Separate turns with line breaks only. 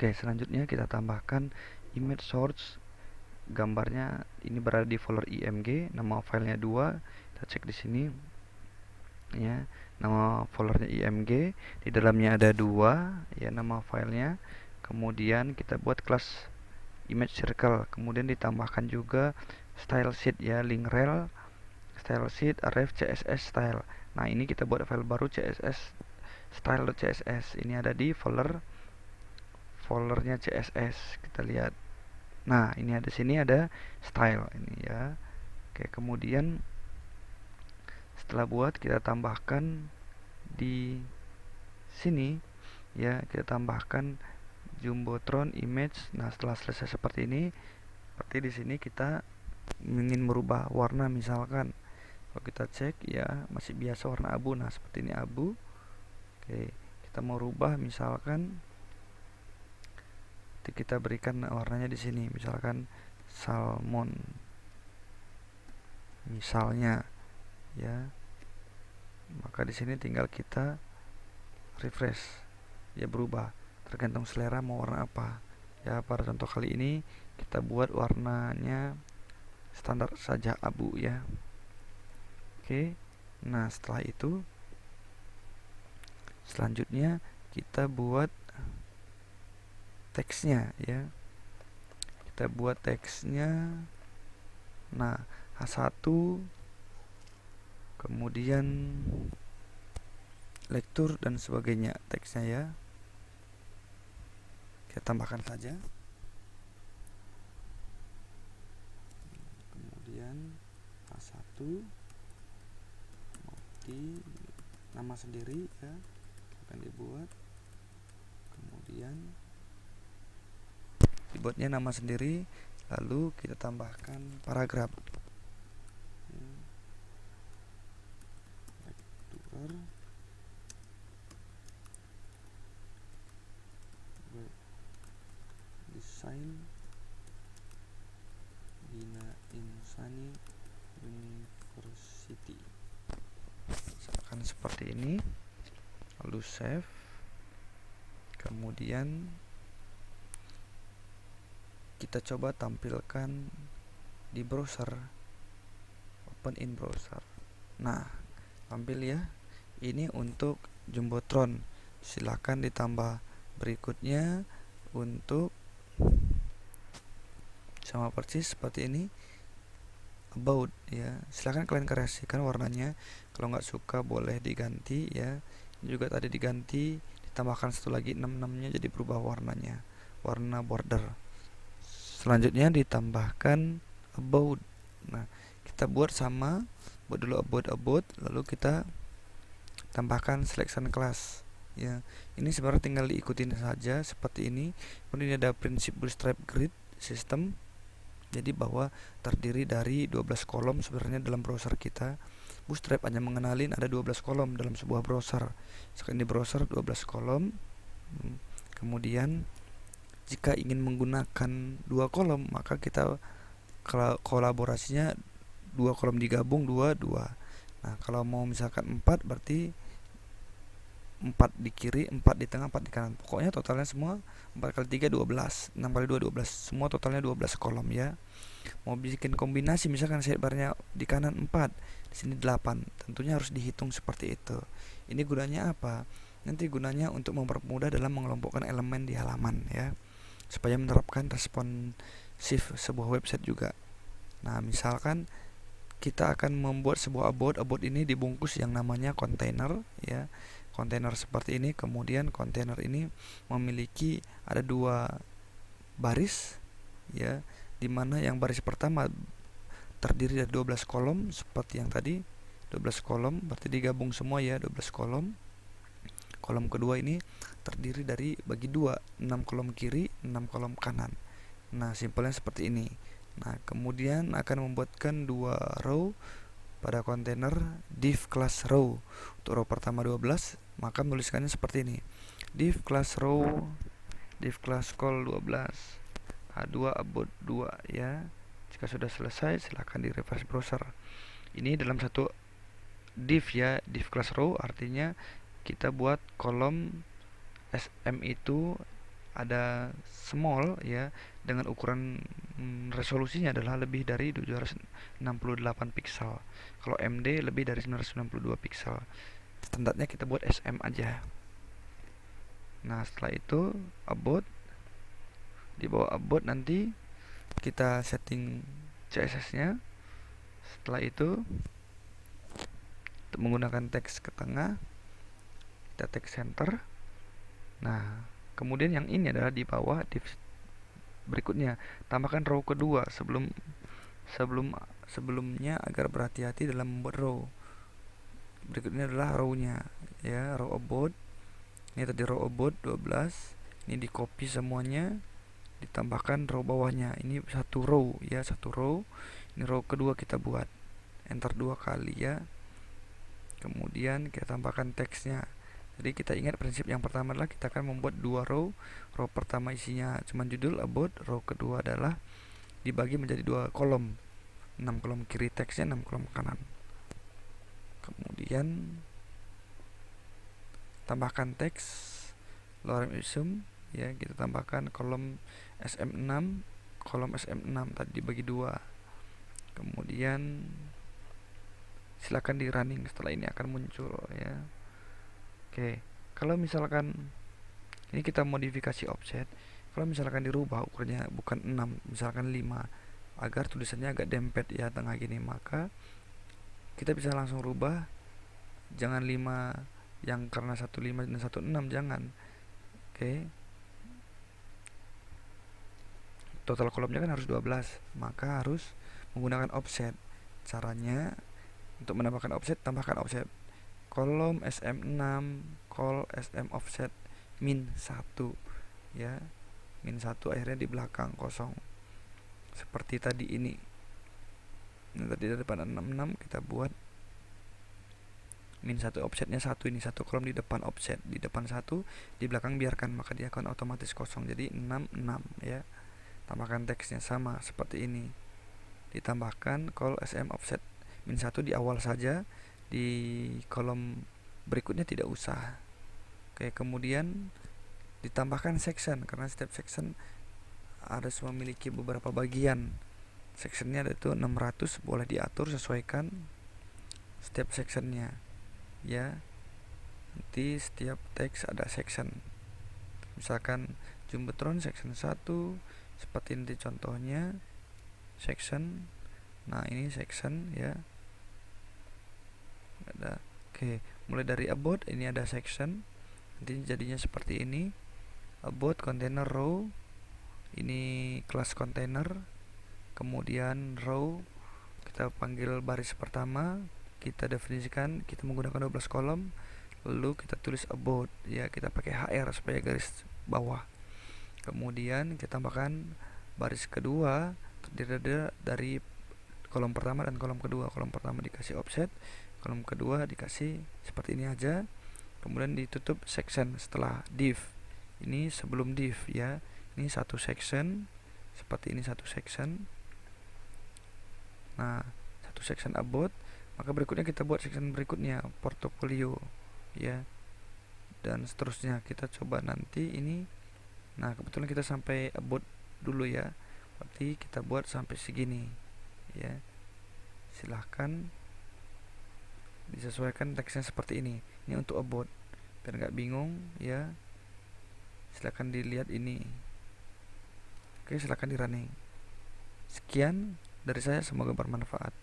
Oke, selanjutnya kita tambahkan image source. Gambarnya ini berada di folder img, nama filenya 2. Kita cek di sini ya, nama foldernya img, di dalamnya ada 2 ya nama filenya. Kemudian kita buat kelas image circle, kemudian ditambahkan juga style sheet ya, link rel, style sheet, ref, css style. Nah, ini kita buat file baru css style.css. Ini ada di foldernya css. Kita lihat. Nah, ini ada sini ada style ini ya. Oke, kemudian setelah buat kita tambahkan di sini ya, kita tambahkan jumbotron image. Nah, setelah selesai seperti ini, seperti di sini kita ingin merubah warna, misalkan kalau kita cek ya masih biasa warna abu. Nah, seperti ini abu. Oke, kita mau rubah misalkan kita berikan warnanya di sini misalkan salmon misalnya ya. Maka di sini tinggal kita refresh ya, berubah tergantung selera mau warna apa ya. Pada contoh kali ini kita buat warnanya standar saja abu ya. Oke, nah setelah itu selanjutnya kita buat teksnya ya. Kita buat teksnya. Nah, H1, kemudian lektur dan sebagainya teksnya ya. Kita tambahkan saja. Kemudian H1 mati nama sendiri ya, akan dibuat. Kemudian dibuatnya nama sendiri, lalu kita tambahkan paragraf. Lektur desain Bina Insani University, misalkan seperti ini. Lalu save. Kemudian kita coba tampilkan di browser, open in browser. Nah, tampil ya. Ini untuk jumbotron. Silakan ditambah berikutnya untuk sama persis seperti ini, about ya. Silakan kalian kreasikan warnanya. Kalau nggak suka boleh diganti ya. Ini juga tadi diganti, ditambahkan satu lagi 66-nya jadi berubah warnanya, warna border. Selanjutnya ditambahkan about. Nah, kita buat sama, buat dulu about, lalu kita tambahkan selection class ya. Ini sebenarnya tinggal diikutin saja seperti ini. Kemudian ada prinsip bootstrap grid system, jadi bahwa terdiri dari 12 kolom sebenarnya dalam browser kita. Bootstrap hanya mengenalin ada 12 kolom dalam sebuah browser. Sekarang di browser 12 kolom. Kemudian jika ingin menggunakan 2 kolom, maka kita kolaborasinya 2 kolom digabung 2. Nah, kalau mau misalkan 4 berarti 4 di kiri, 4 di tengah, 4 di kanan. Pokoknya totalnya semua 4 kali 3 12, 6 kali 2 12. Semua totalnya 12 kolom ya. Mau bikin kombinasi misalkan sidebarnya di kanan 4, di sini 8. Tentunya harus dihitung seperti itu. Ini gunanya apa? Nanti gunanya untuk mempermudah dalam mengelompokkan elemen di halaman ya, supaya menerapkan responsif sebuah website juga. Nah, misalkan kita akan membuat sebuah about ini dibungkus yang namanya kontainer ya. Kontainer seperti ini, kemudian kontainer ini memiliki ada 2 baris ya, dimana yang baris pertama terdiri dari 12 kolom seperti yang tadi. 12 kolom berarti digabung semua ya, 12 kolom. Kolom kedua ini terdiri dari bagi 2, 6 kolom kiri, 6 kolom kanan. Nah, simpelnya seperti ini. Nah, kemudian akan membuatkan 2 row pada kontainer div class row. Untuk row pertama 12, maka menuliskannya seperti ini. Div class row, div class call 12, H2 about 2 ya. Jika sudah selesai, silahkan di refresh browser. Ini dalam satu div ya, div class row artinya kita buat kolom SM itu ada small ya, dengan ukuran resolusinya adalah lebih dari 768 piksel. Kalau MD lebih dari 992 piksel. Standarnya kita buat SM aja. Nah, setelah itu about, di bawah about nanti kita setting CSS-nya. Setelah itu menggunakan teks ke tengah, kita teks center. Nah, kemudian yang ini adalah di bawah div berikutnya, tambahkan row kedua sebelumnya agar berhati-hati dalam membuat row. Berikutnya adalah row-nya ya, row about. Ini tadi row about 12. Ini di copy semuanya, ditambahkan row bawahnya. Ini satu row ya, satu row. Ini row kedua kita buat. Enter 2 kali ya. Kemudian kita tambahkan teksnya. Jadi kita ingat prinsip yang pertama adalah kita akan membuat 2 row. Row pertama isinya cuma judul about, row kedua adalah dibagi menjadi 2 kolom. 6 kolom kiri teksnya, 6 kolom kanan. Kemudian tambahkan teks lorem ipsum ya, kita tambahkan kolom SM6, kolom SM6 tadi dibagi 2. Kemudian silakan di running, setelah ini akan muncul ya. Oke, kalau misalkan ini kita modifikasi offset, kalau misalkan dirubah ukurannya bukan 6, misalkan 5, agar tulisannya agak dempet ya tengah gini, maka kita bisa langsung rubah. Jangan 5 yang karena 15 dan 16, jangan. Oke. Total kolomnya kan harus 12, maka harus menggunakan offset. Caranya untuk menambahkan offset, tambahkan offset kolom SM6 col SM offset min 1 ya, min 1 akhirnya di belakang kosong seperti tadi ini. Nah, tadi dari depan 66 kita buat min 1 offsetnya 1, ini 1 kolom di depan offset, di depan 1, di belakang biarkan, maka dia akan otomatis kosong. Jadi 66 ya. Tambahkan teksnya sama seperti ini, ditambahkan col SM offset min 1 di awal saja, di kolom berikutnya tidak usah. Oke, kemudian ditambahkan section, karena setiap section harus memiliki beberapa bagian. Sectionnya itu 600, boleh diatur sesuaikan setiap sectionnya ya. Nanti setiap teks ada section, misalkan jumbotron section 1 seperti ini contohnya section. Nah, ini section ya ada. Oke, mulai dari about ini ada section, nanti jadinya seperti ini. About container row, ini kelas container. Kemudian row kita panggil baris pertama, kita definisikan, kita menggunakan 12 kolom, lalu kita tulis about ya, kita pakai HR supaya garis bawah. Kemudian kita tambahkan baris kedua terdiri dari kolom pertama dan kolom kedua. Kolom pertama dikasih offset, kolom kedua dikasih seperti ini aja. Kemudian ditutup section setelah div. Ini sebelum div ya. Ini satu section, seperti ini satu section. Nah, satu section about. Maka berikutnya kita buat section berikutnya, portofolio ya, dan seterusnya. Kita coba nanti ini. Nah, kebetulan kita sampai about dulu ya, berarti kita buat sampai segini ya. Silahkan disesuaikan teksnya seperti ini. Ini untuk about biar nggak bingung ya. Silahkan dilihat ini. Oke, silahkan di running. Sekian dari saya, semoga bermanfaat.